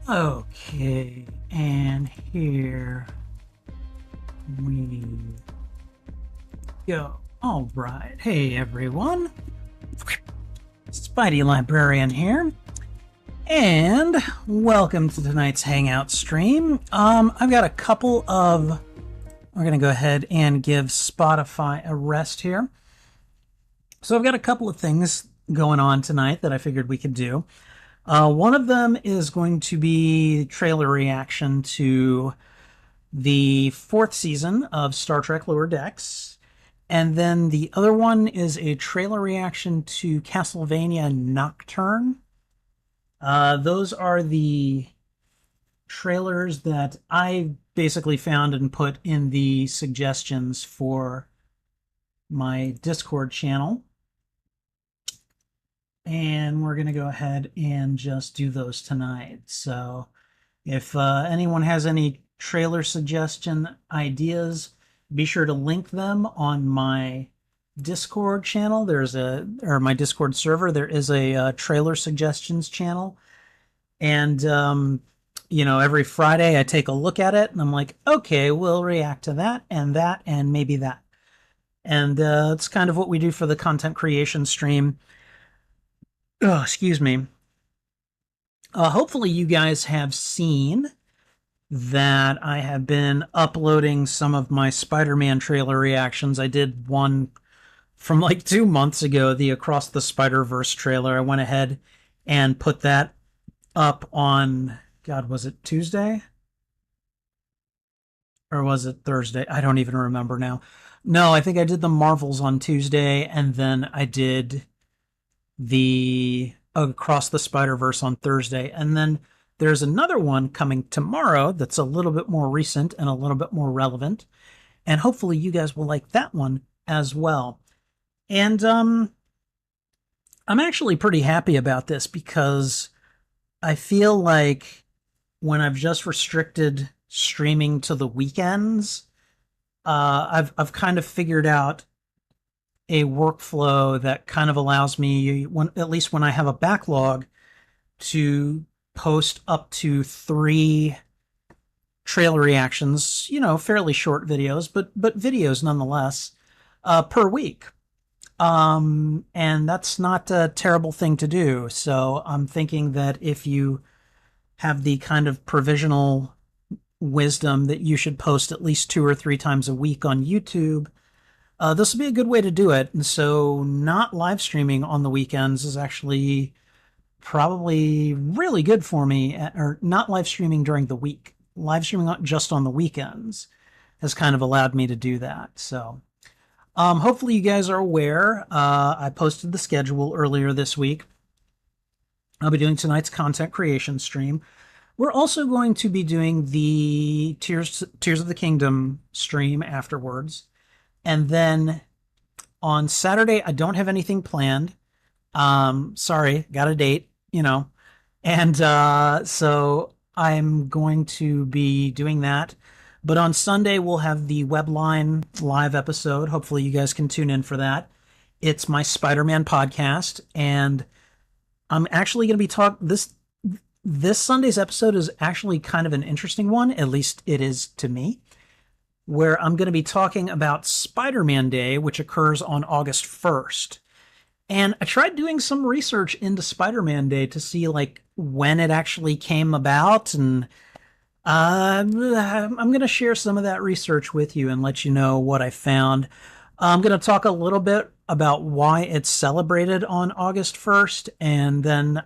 Okay, and here we go. All right. Hey, everyone. Spidey Librarian here, and welcome to tonight's Hangout stream. I've got a couple of... We're going to go ahead and give Spotify a rest here. So I've got a couple of things going on tonight that I figured we could do. One of them is going to be trailer reaction to the 4th season of Star Trek Lower Decks. And then the other one is a trailer reaction to Castlevania Nocturne. Those are the trailers that I basically found and put in the suggestions for my Discord channel. And we're going to go ahead and just do those tonight. So if anyone has any trailer suggestion ideas, be sure to link them on my Discord channel. Or my Discord server. There is a trailer suggestions channel. And, every Friday I take a look at it and I'm like, okay, we'll react to that and maybe that. And it's kind of what we do for the content creation stream. Oh, excuse me. Hopefully you guys have seen that I have been uploading some of my Spider-Man trailer reactions. I did one from like 2 months ago, the Across the Spider-Verse trailer. I went ahead and put that up on, God, was it Tuesday? Or was it Thursday? I don't even remember now. No, I think I did the Marvels on Tuesday, and then I did the Across the Spider-Verse on Thursday. And then there's another one coming tomorrow that's a little bit more recent and a little bit more relevant. And hopefully you guys will like that one as well. And I'm actually pretty happy about this because I feel like when I've just restricted streaming to the weekends, I've kind of figured out a workflow that kind of allows me, at least when I have a backlog, to post up to 3 trailer reactions, fairly short videos, but videos nonetheless, per week. And that's not a terrible thing to do. So I'm thinking that if you have the kind of provisional wisdom that you should post at least 2 or 3 times a week on YouTube, this will be a good way to do it. And so not live streaming on the weekends is actually probably really good for me, or not live streaming during the week. Live streaming just on the weekends has kind of allowed me to do that. So hopefully you guys are aware. I posted the schedule earlier this week. I'll be doing tonight's content creation stream. We're also going to be doing the Tears of the Kingdom stream afterwards. And then on Saturday, I don't have anything planned. Sorry, got a date, And so I'm going to be doing that. But on Sunday, we'll have the Webline live episode. Hopefully you guys can tune in for that. It's my Spider-Man podcast. And I'm actually going to be this Sunday's episode is actually kind of an interesting one. At least it is to me, where I'm going to be talking about Spider-Man Day, which occurs on August 1st. And I tried doing some research into Spider-Man Day to see like when it actually came about. And I'm going to share some of that research with you and let you know what I found. I'm going to talk a little bit about why it's celebrated on August 1st. And then,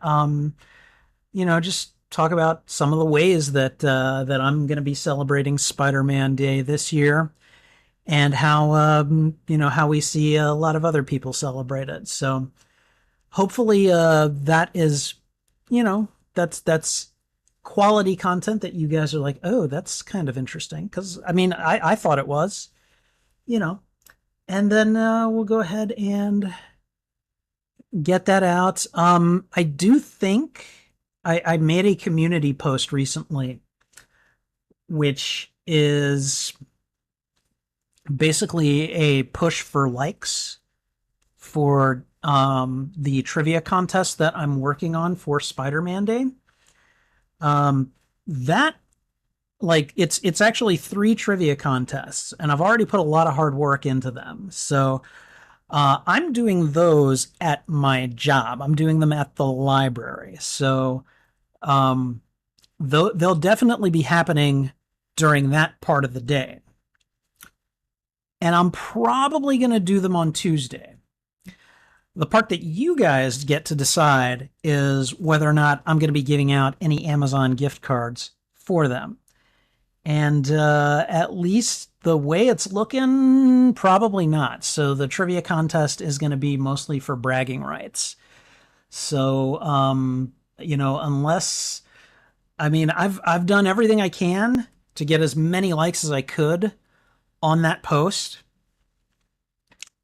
just talk about some of the ways that I'm going to be celebrating Spider-Man Day this year, and how how we see a lot of other people celebrate it. So hopefully that is that's quality content that you guys are like, oh, that's kind of interesting, because I thought it was, and then we'll go ahead and get that out. I do think I made a community post recently, which is basically a push for likes for the trivia contest that I'm working on for Spider-Man Day. That like it's actually 3 trivia contests, and I've already put a lot of hard work into them. So I'm doing those at my job. I'm doing them at the library. So um, they'll definitely be happening during that part of the day. And I'm probably going to do them on Tuesday. The part that you guys get to decide is whether or not I'm going to be giving out any Amazon gift cards for them. And at least the way it's looking, probably not. So the trivia contest is going to be mostly for bragging rights. So, unless I mean, I've done everything I can to get as many likes as I could on that post,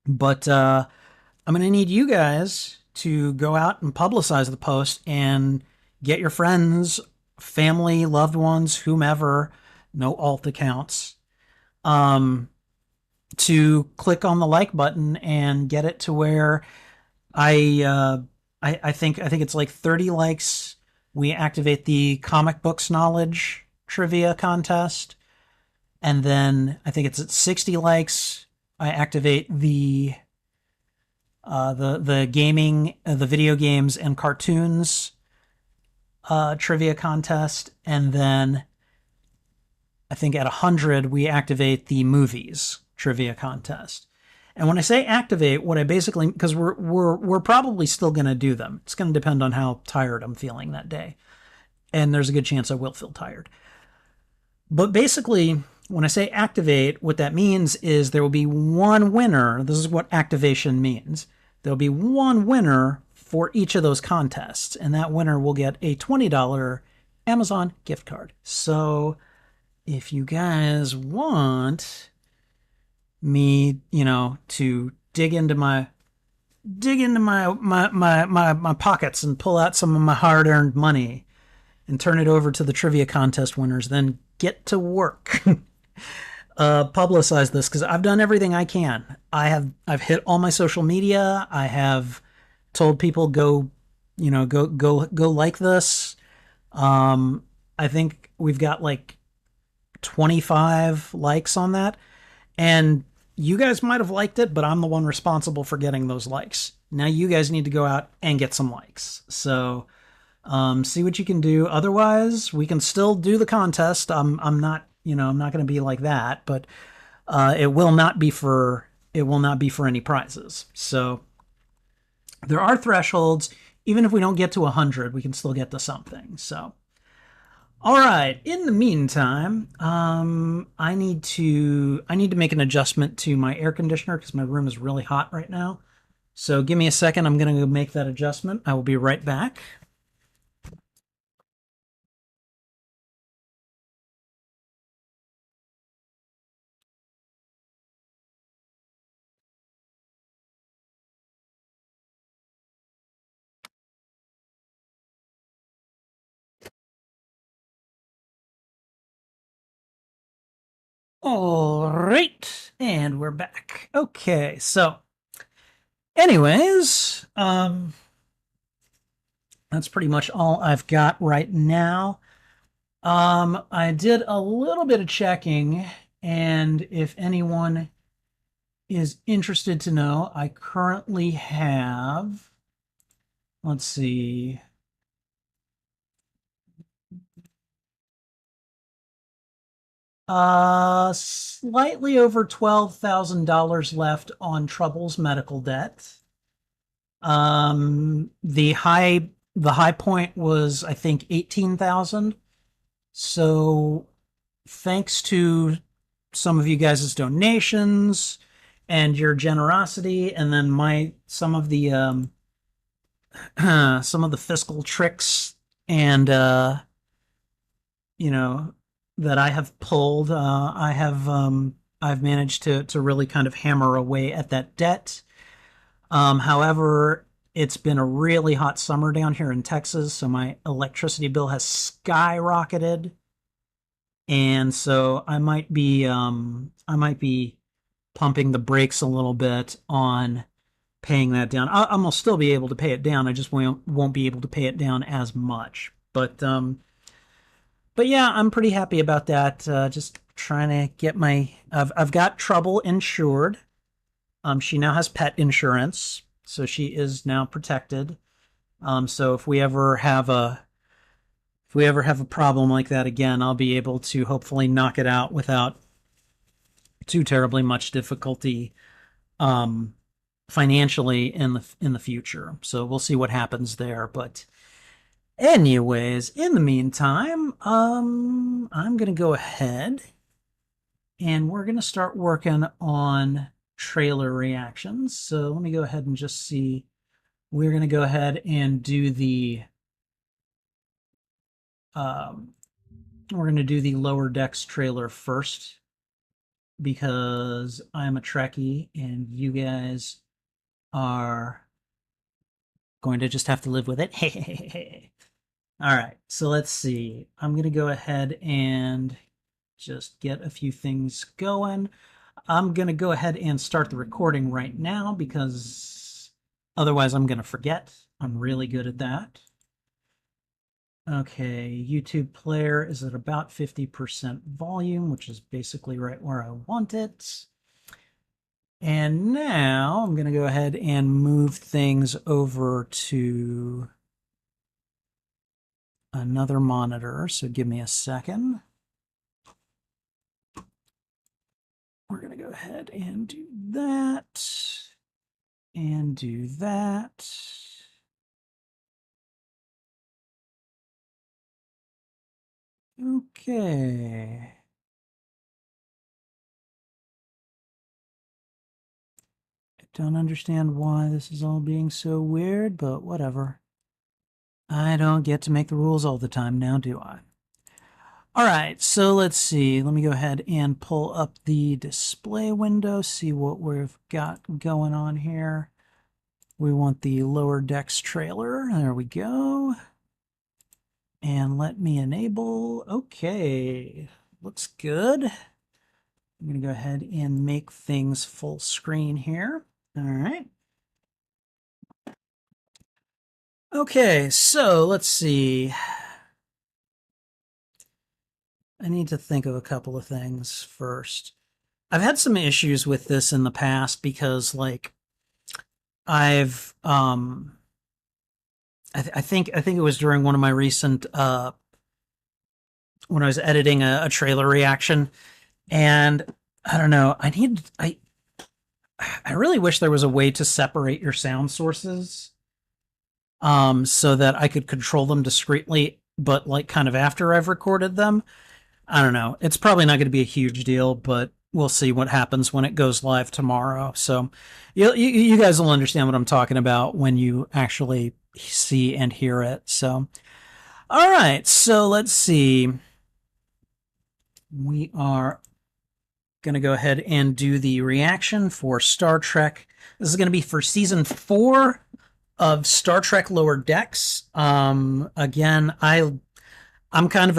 but I'm going to need you guys to go out and publicize the post and get your friends, family, loved ones, whomever, no alt accounts, um, to click on the like button and get it to where I, uh, I think it's like 30 likes. We activate the comic books knowledge trivia contest, and then I think it's at 60 likes. I activate the gaming, the video games and cartoons trivia contest, and then I think at 100 we activate the movies trivia contest. And when I say activate, what I basically, because we're probably still going to do them. It's going to depend on how tired I'm feeling that day, and there's a good chance I will feel tired. But basically, when I say activate, what that means is there will be one winner. This is what activation means. There'll be one winner for each of those contests, and that winner will get a $20 Amazon gift card. So if you guys want me, to dig into my pockets and pull out some of my hard-earned money and turn it over to the trivia contest winners, then get to work. Publicize this, because I've done everything I can. I've hit all my social media. I have told people go like this. I think we've got like 25 likes on that, and you guys might have liked it, but I'm the one responsible for getting those likes. Now you guys need to go out and get some likes. So see what you can do. Otherwise, we can still do the contest. I'm not going to be like that, but it will not be for any prizes. So there are thresholds. Even if we don't get to 100, we can still get to something. So, all right. In the meantime, I need to make an adjustment to my air conditioner because my room is really hot right now. So give me a second. I'm going to go make that adjustment. I will be right back. All right, and we're back. Okay, so anyways, that's pretty much all I've got right now. I did a little bit of checking, and if anyone is interested to know, I currently have, let's see, slightly over $12,000 left on Trouble's medical debt. The high point was, I think, 18,000. So thanks to some of you guys' donations and your generosity, and then some of the some of the fiscal tricks and that I have pulled, I've managed to really kind of hammer away at that debt. However, it's been a really hot summer down here in Texas, so my electricity bill has skyrocketed, and so I might be pumping the brakes a little bit on paying that down. I'll still be able to pay it down. I just won't be able to pay it down as much. But But yeah, I'm pretty happy about that. Just trying to get my. I've got Trouble insured. She now has pet insurance, so she is now protected. So if we ever have a problem like that again, I'll be able to hopefully knock it out without too terribly much difficulty financially in the future. So we'll see what happens there. But anyways, in the meantime, I'm gonna go ahead and we're gonna start working on trailer reactions. So let me go ahead and just see. We're gonna go ahead and do the we're gonna do the Lower Decks trailer first because I'm a Trekkie and you guys are going to just have to live with it. All right, so let's see. I'm going to go ahead and just get a few things going. I'm going to go ahead and start the recording right now because otherwise I'm going to forget. I'm really good at that. Okay, YouTube player is at about 50% volume, which is basically right where I want it. And now I'm going to go ahead and move things over to another monitor. So give me a second. We're going to go ahead and do that and do that. Okay. I don't understand why this is all being so weird, but whatever. I don't get to make the rules all the time now, do I? All right, so let's see. Let me go ahead and pull up the display window, see what we've got going on here. We want the Lower Decks trailer. There we go. And let me enable. Okay, looks good. I'm going to go ahead and make things full screen here. All right. Okay, so let's see. I need to think of a couple of things first. I've had some issues with this in the past because, like, I've I think it was during one of my recent when I was editing a trailer reaction, and I don't know. I really wish there was a way to separate your sound sources, so that I could control them discreetly, but like kind of after I've recorded them. I don't know. It's probably not going to be a huge deal, but we'll see what happens when it goes live tomorrow. So you guys will understand what I'm talking about when you actually see and hear it. So, all right. So let's see. We are going to go ahead and do the reaction for Star Trek. This is going to be for season 4 of Star Trek Lower Decks. Again, I'm kind of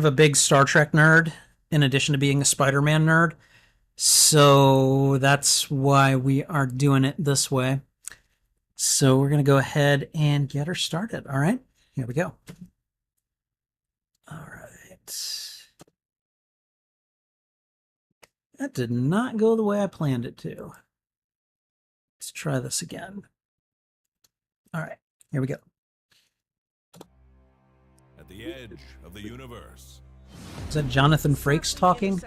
a big Star Trek nerd in addition to being a Spider-Man nerd. So that's why we are doing it this way. So we're going to go ahead and get her started. All right, here we go. All right. That did not go the way I planned it to. Let's try this again. All right, here we go. At the edge of the universe. Is that Jonathan Frakes talking?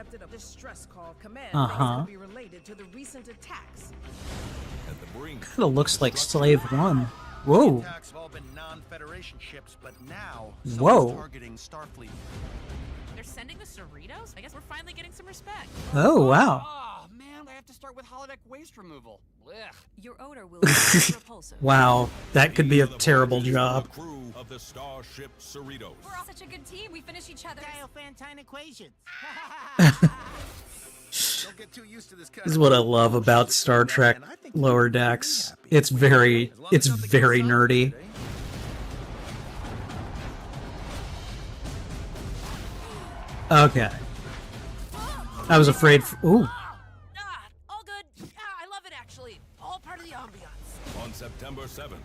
Uh-huh. Kind of looks like Slave One. Whoa. Whoa. They're sending the Cerritos? I guess we're finally getting some respect. Oh, wow. Oh, man, I have to start with holodeck waste removal. Ugh. Your odor will be repulsive. Wow, that could be a terrible job. Crew of the Starship Cerritos. We're all such a good team. We finish each other's Diophantine equations. Don't get too used to this This is what I love about Star Trek Lower Decks. It's very nerdy. Okay. I was afraid. Ooh. all good. I love it actually. All part of the ambiance. On September 7th,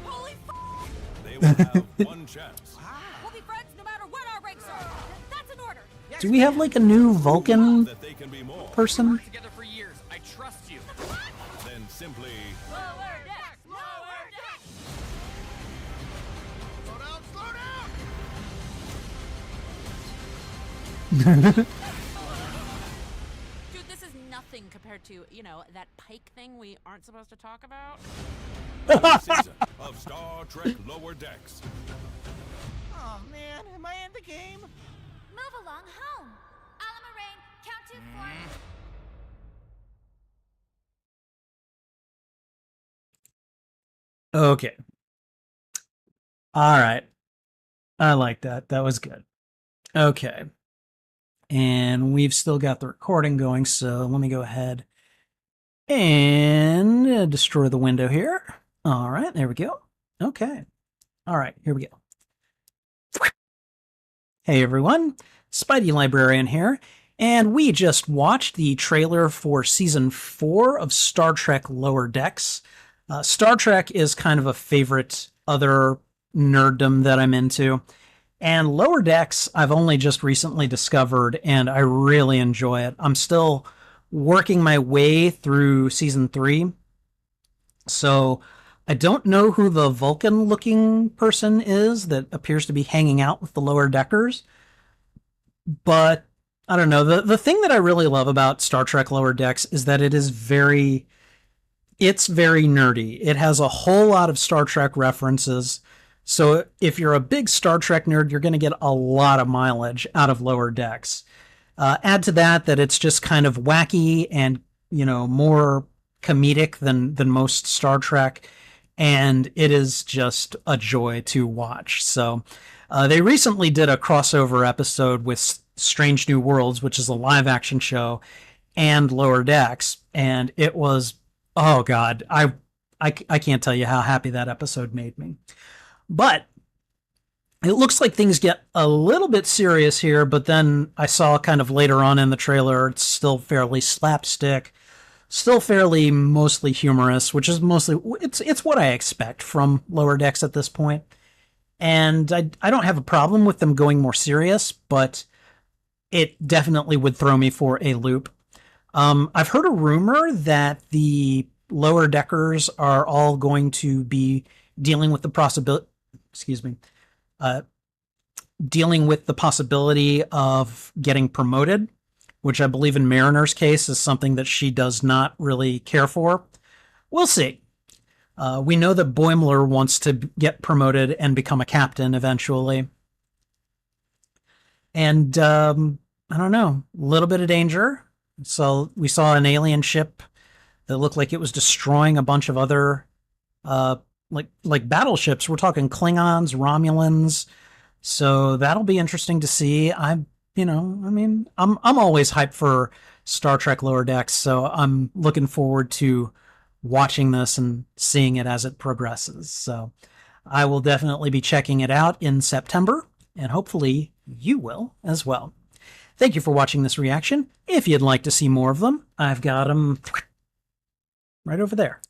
Holy they They will have one chance. We'll be friends no matter what our ranks are. That's an order. Do we have like a new Vulcan That they can be more. person? Worked together for years. I trust you. Then simply Lower decks. Lower decks. Slow down, slow down! Dude, this is nothing compared to, that Pike thing we aren't supposed to talk about. the season of Star Trek Lower Decks. Oh man, am I in the game? Move along home. Alamarain, count to 4. Okay. All right. I like that. That was good. Okay. And we've still got the recording going, so let me go ahead and destroy the window here. All right, there we go. Okay. All right, here we go. Hey everyone, Spidey Librarian here, and we just watched the trailer for Season 4 of Star Trek Lower Decks. Star Trek is kind of a favorite other nerddom that I'm into. And Lower Decks, I've only just recently discovered, and I really enjoy it. I'm still working my way through Season 3. So I don't know who the Vulcan-looking person is that appears to be hanging out with the Lower Deckers. But, I don't know. The thing that I really love about Star Trek Lower Decks is that it's very nerdy. It has a whole lot of Star Trek references. So if you're a big Star Trek nerd, you're going to get a lot of mileage out of Lower Decks. Add to that it's just kind of wacky and, more comedic than most Star Trek. And it is just a joy to watch. So they recently did a crossover episode with Strange New Worlds, which is a live action show, and Lower Decks. And it was, oh God, I can't tell you how happy that episode made me. But it looks like things get a little bit serious here, but then I saw kind of later on in the trailer, it's still fairly slapstick, still fairly mostly humorous, which is mostly, it's what I expect from Lower Decks at this point. And I don't have a problem with them going more serious, but it definitely would throw me for a loop. I've heard a rumor that the Lower Deckers are all going to be dealing with the possibility of getting promoted, which I believe in Mariner's case is something that she does not really care for. We'll see. We know that Boimler wants to get promoted and become a captain eventually. And I don't know, a little bit of danger. So we saw an alien ship that looked like it was destroying a bunch of other like battleships. We're talking Klingons, Romulans. So that'll be interesting to see. I'm always hyped for Star Trek Lower Decks, so I'm looking forward to watching this and seeing it as it progresses. So I will definitely be checking it out in September, and hopefully you will as well. Thank you for watching this reaction. If you'd like to see more of them, I've got them right over there.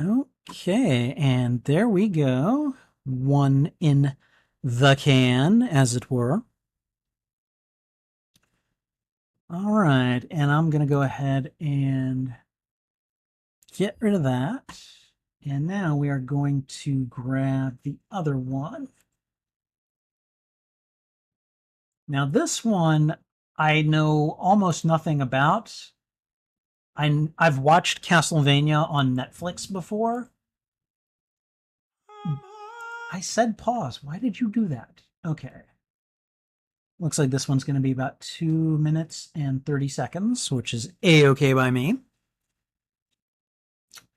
Okay, and there we go. One in the can, as it were. All right, and I'm going to go ahead and get rid of that. And now we are going to grab the other one. Now this one I know almost nothing about. I've watched Castlevania on Netflix before. I said pause. Why did you do that? Okay. Looks like this one's going to be about 2 minutes and 30 seconds, which is A-okay by me.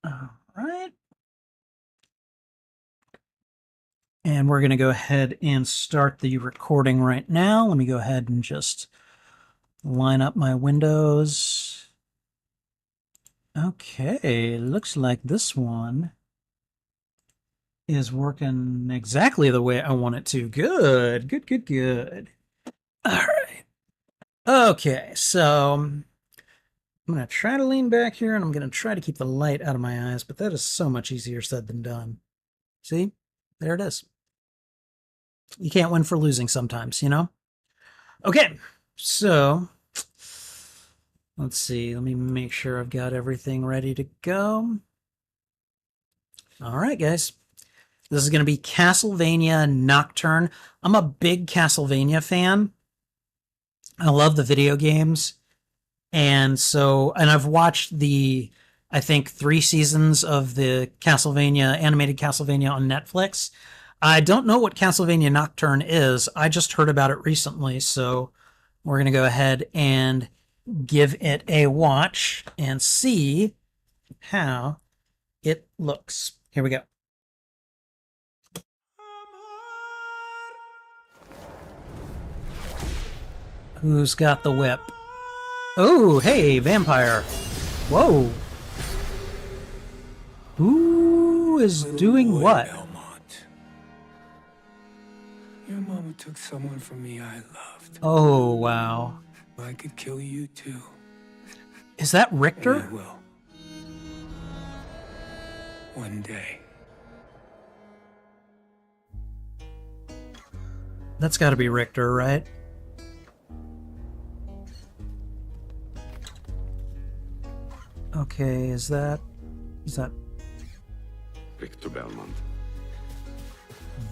All right. And we're going to go ahead and start the recording right now. Let me go ahead and just line up my windows. Okay, looks like this one is working exactly the way I want it to. Good, good, good, good. All right. Okay, so I'm going to try to lean back here, and I'm going to try to keep the light out of my eyes, but that is so much easier said than done. See? There it is. You can't win for losing sometimes, you know? Okay, so let's see. Let me make sure I've got everything ready to go. All right, guys. This is going to be Castlevania Nocturne. I'm a big Castlevania fan. I love the video games. And I've watched I think 3 seasons of the animated Castlevania on Netflix. I don't know what Castlevania Nocturne is. I just heard about it recently, so we're going to go ahead and give it a watch and see how it looks. Here we go. Who's got the whip? Oh, hey, vampire. Whoa. Who is doing what? Belmont. Your mama took someone from me I loved. Oh, wow. I could kill you too. Is that And Richter? I will. One day. That's got to be Richter, right? Okay, is that Victor Belmont,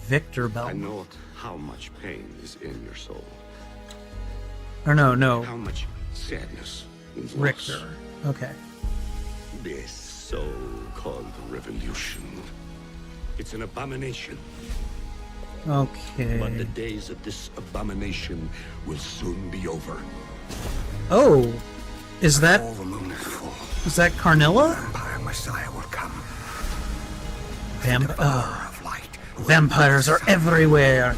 Victor I Bell? know how much pain is in your soul. Or no, How much sadness and loss. Richter. Okay. This so-called revolution. It's an abomination. Okay. But the days of this abomination will soon be over. Oh, is that All the moon is full. Carnilla? Vampire Messiah will come. Of Light. vampires are everywhere,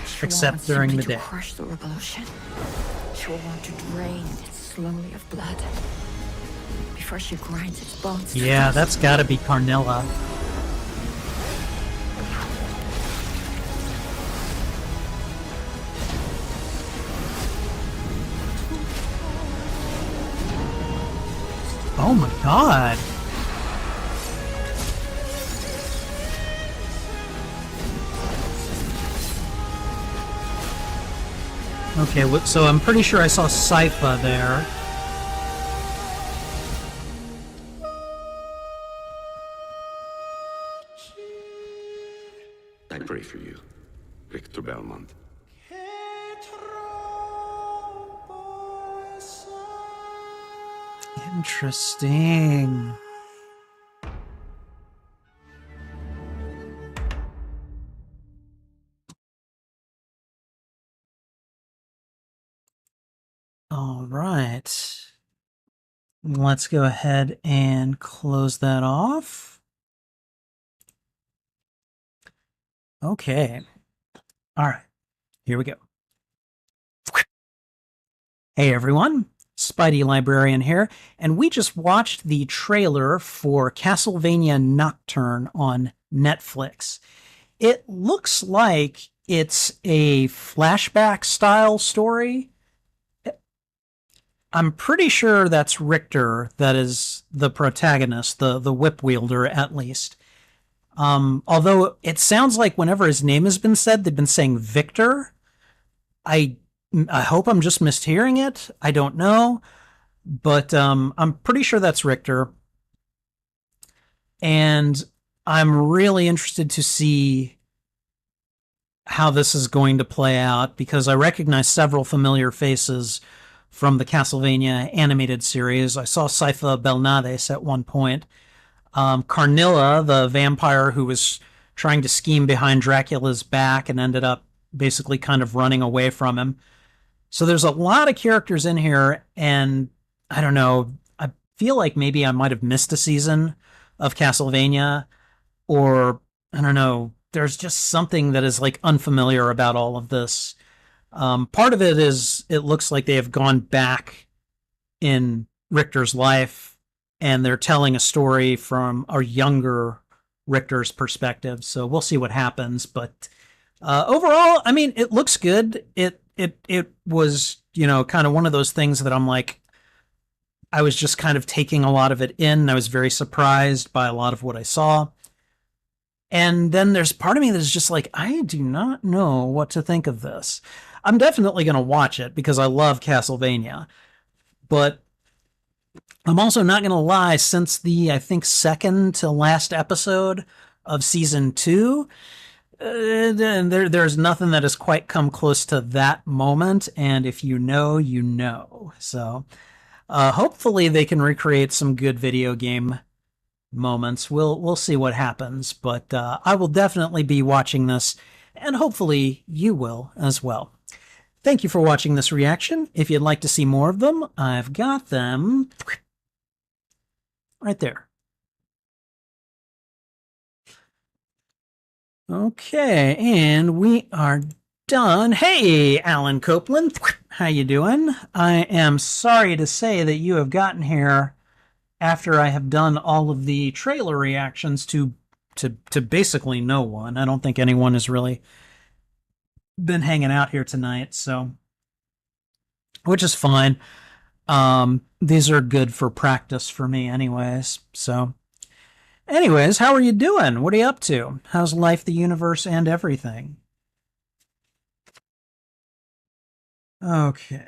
She except wants during simply the to day. crush the revolution. She will want to drain it slowly of blood before she grinds its bones. to Yeah, dust. that's got to be Carnilla. Oh my god. Okay, so I'm pretty sure I saw Sypha there. I pray for you, Victor Belmont. Interesting. All right. Let's go ahead and close that off. Okay. All right. Here we go. Hey everyone, Spidey Librarian here, and we just watched the trailer for Castlevania Nocturne on Netflix. It looks like it's a flashback style story. I'm pretty sure that's Richter that is the protagonist, the whip wielder at least. Although it sounds like whenever his name has been said, they've been saying Victor. I hope I'm just mishearing it. I don't know. But I'm pretty sure that's Richter. And I'm really interested to see how this is going to play out because I recognize several familiar faces from the Castlevania animated series. I saw Sypha Belnades at one point. Carnilla, the vampire who was trying to scheme behind Dracula's back and ended up basically kind of running away from him. So there's a lot of characters in here, and I don't know, I feel like maybe I might have missed a season of Castlevania, or I don't know, there's just something that is like unfamiliar about all of this. Part of it is it looks like they have gone back in Richter's life and they're telling a story from a younger Richter's perspective. So we'll see what happens. But overall, I mean, it looks good. It was, kind of one of those things that I'm like, I was just kind of taking a lot of it in. I was very surprised by a lot of what I saw. And then there's part of me that's just like, I do not know what to think of this. I'm definitely going to watch it because I love Castlevania. But I'm also not going to lie, since the, I think, second to last episode of season 2, there's nothing that has quite come close to that moment. And if you know, you know. So hopefully they can recreate some good video game moments. We'll see what happens, but I will definitely be watching this, and hopefully you will as well. Thank you for watching this reaction. If you'd like to see more of them, I've got them right there. Okay, and we are done. Hey, Alan Copeland, how you doing? I am sorry to say that you have gotten here after I have done all of the trailer reactions to basically no one. I don't think anyone has really been hanging out here tonight, so, which is fine. These are good for practice for me anyways. So anyways, how are you doing? What are you up to? How's life, the universe, and everything? Okay.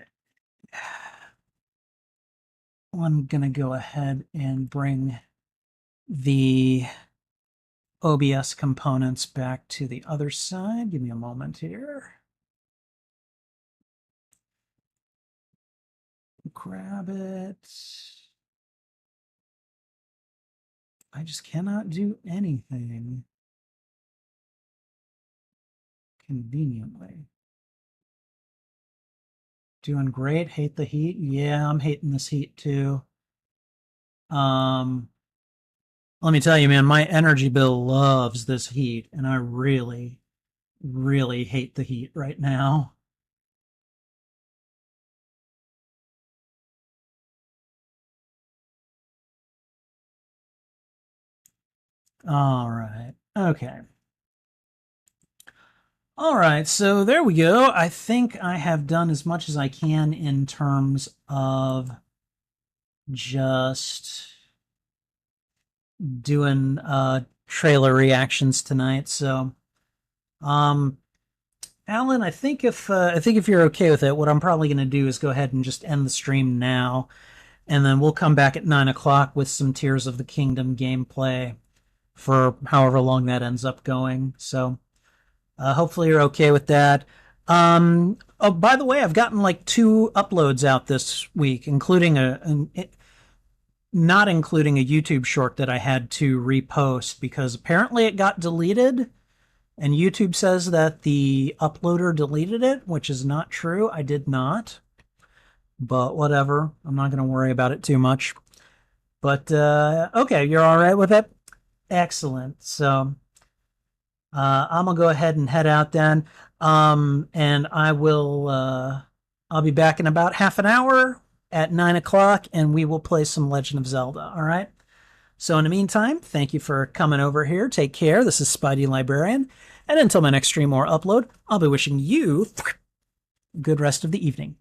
I'm going to go ahead and bring the OBS components back to the other side. Give me a moment here. Grab it. I just cannot do anything conveniently. Doing great. Hate the heat. Yeah, I'm hating this heat too. Let me tell you, man, my energy bill loves this heat, and I really, really hate the heat right now. All right. Okay. All right, so there we go. I think I have done as much as I can in terms of just doing trailer reactions tonight. So, Alan, I think if you're okay with it, what I'm probably going to do is go ahead and just end the stream now, and then we'll come back at 9 o'clock with some Tears of the Kingdom gameplay for however long that ends up going. So. Hopefully you're okay with that. Oh, by the way, I've gotten like 2 uploads out this week, including not including a YouTube short that I had to repost because apparently it got deleted, and YouTube says that the uploader deleted it, which is not true. I did not, but whatever. I'm not going to worry about it too much. But okay, you're all right with it? Excellent. So. I'm gonna go ahead and head out then, and I will. I'll be back in about half an hour at 9 o'clock, and we will play some Legend of Zelda. All right. So in the meantime, thank you for coming over here. Take care. This is Spidey Librarian, and until my next stream or upload, I'll be wishing you a good rest of the evening.